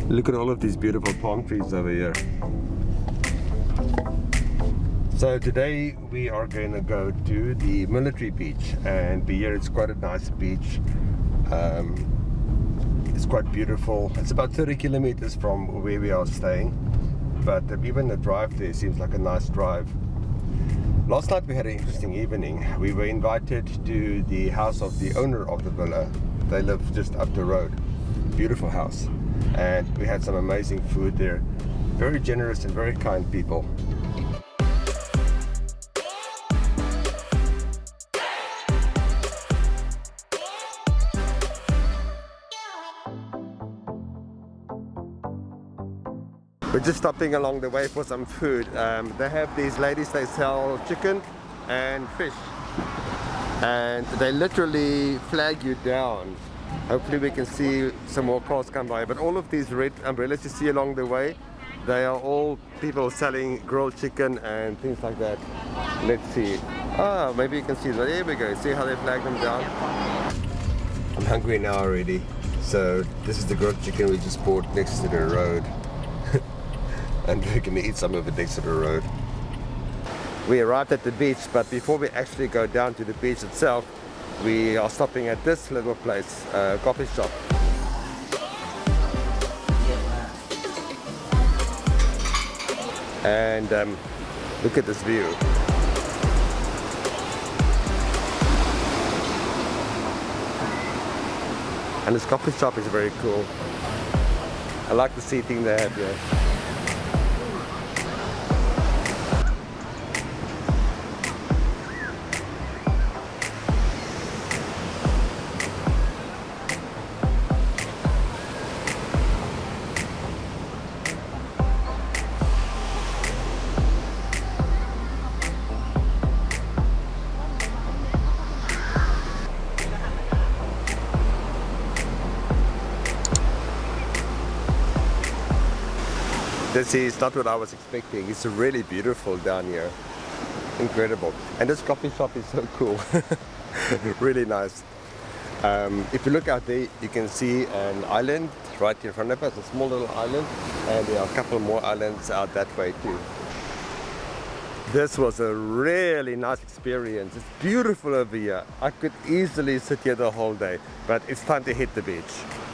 Look at all of these beautiful palm trees over here. So today we are going to go to the military beach, and here it's quite a nice beach. It's quite beautiful. It's about 30 kilometers from where we are staying, but even the drive there seems like a nice drive. Last night we had an interesting evening. We were invited to the house of the owner of the villa. They live just up the road. Beautiful house. And we had some amazing food there. Very generous and very kind people. We're just stopping along the way for some food. They have these ladies, they sell chicken and fish. And they literally flag you down. Hopefully we can see some more cars come by. But all of these red umbrellas you see along the way, they are all people selling grilled chicken and things like that. Let's see. Ah, maybe you can see that. There we go. See how they flag them down? I'm hungry now already. So this is the grilled chicken we just bought next to the road. And we're going to eat some of it next to the road. We arrived at the beach, but before we actually go down to the beach itself, we are stopping at this little place, coffee shop. And look at this view. And this coffee shop is very cool. I like the seating they have here. This is not what I was expecting. It's really beautiful down here. Incredible. And this coffee shop is so cool. Really nice. If you look out there, you can see an island right in front of us, a small little island. And there are a couple more islands out that way too. This was a really nice experience. It's beautiful over here. I could easily sit here the whole day, but it's time to hit the beach.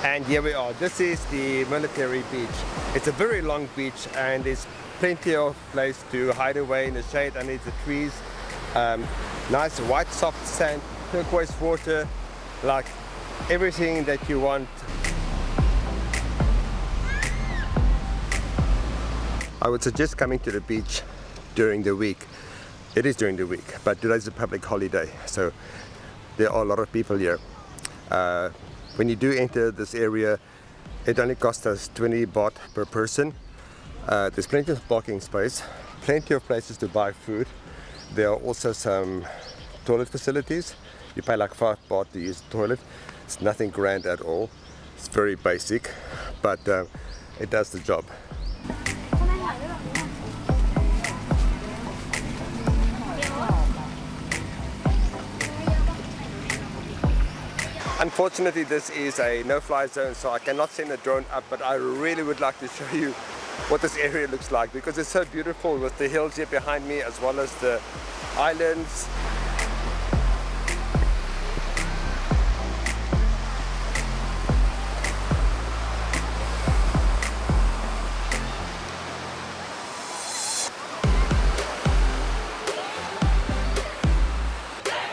And here we are. This is the military beach. It's a very long beach, and there's plenty of place to hide away in the shade underneath the trees. Nice white soft sand, turquoise water, like everything that you want. I would suggest coming to the beach during the week. It is during the week, but today's a public holiday, so there are a lot of people here. When you do enter this area, it only costs us 20 baht per person. There's plenty of parking space, plenty of places to buy food. There are also some toilet facilities. You pay like 5 baht to use the toilet. It's nothing grand at all. It's very basic, but it does the job. Unfortunately, this is a no-fly zone, so I cannot send a drone up, but I really would like to show you what this area looks like, because it's so beautiful with the hills here behind me as well as the islands.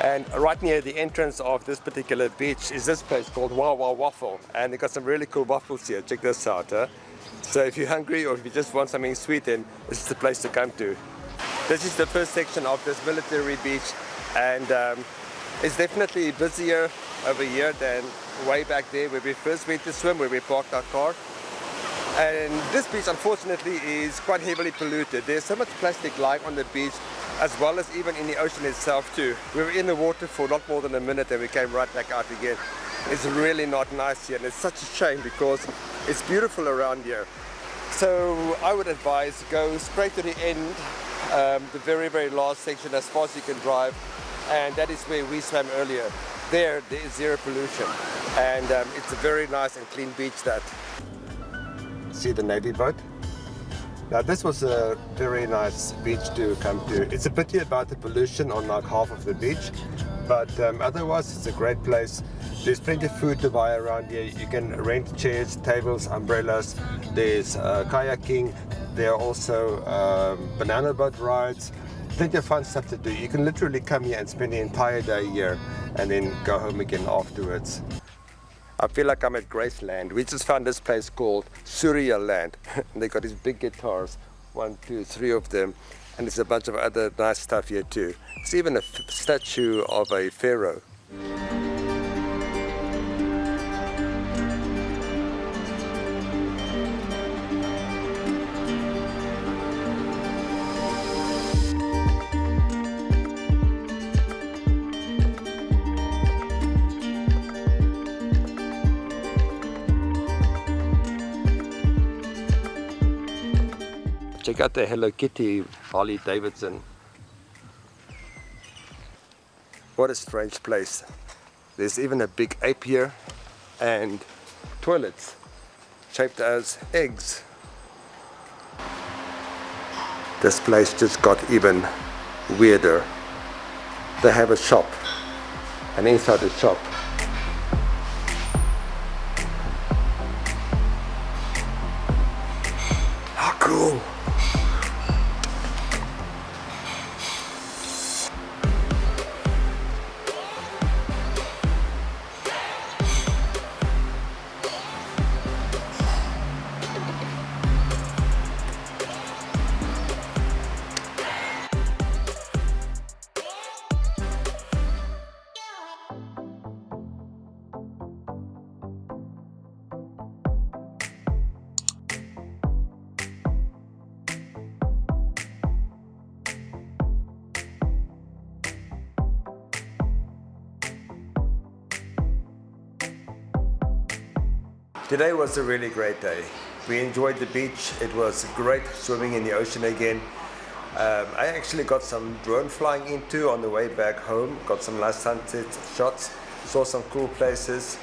And right near the entrance of this particular beach is this place called Wawa Waffle, and they got some really cool waffles here. Check this out. So if you're hungry or if you just want something sweet, then this is the place to come to. This is the first section of this military beach, and it's definitely busier over here than way back there where we first went to swim, where we parked our car. And this beach, unfortunately, is quite heavily polluted. There's so much plastic lying on the beach, as well as even in the ocean itself too. We were in the water for not more than a minute and we came right back out again. It's really not nice here, and it's such a shame because it's beautiful around here. So I would advise go straight to the end, the very, very last section, as far as you can drive, and that is where we swam earlier. There is zero pollution, and it's a very nice and clean beach that. see the Navy boat. Now this was a very nice beach to come to. It's a pity about the pollution on like half of the beach, but otherwise it's a great place. There's plenty of food to buy around here. You can rent chairs, tables, umbrellas. There's kayaking. There are also banana boat rides. Plenty of fun stuff to do. You can literally come here and spend the entire day here and then go home again afterwards. I feel like I'm at Graceland. We just found this place called Suriya Land. They got these big guitars, 1, 2, 3 of them, and there's a bunch of other nice stuff here too. There's even a statue of a pharaoh. Check out the Hello Kitty Harley Davidson. What a strange place. There's even a big ape here and toilets shaped as eggs. This place just got even weirder. They have a shop, and inside the shop how cool! Today was a really great day. We enjoyed the beach. It was great swimming in the ocean again. I actually got some drone flying into on the way back home. Got some nice sunset shots. Saw some cool places.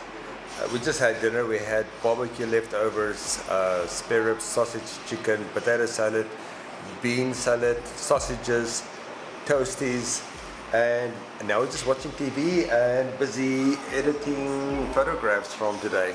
We just had dinner. We had barbecue leftovers, spare ribs, sausage, chicken, potato salad, bean salad, sausages, toasties, and now we're just watching TV and busy editing photographs from today.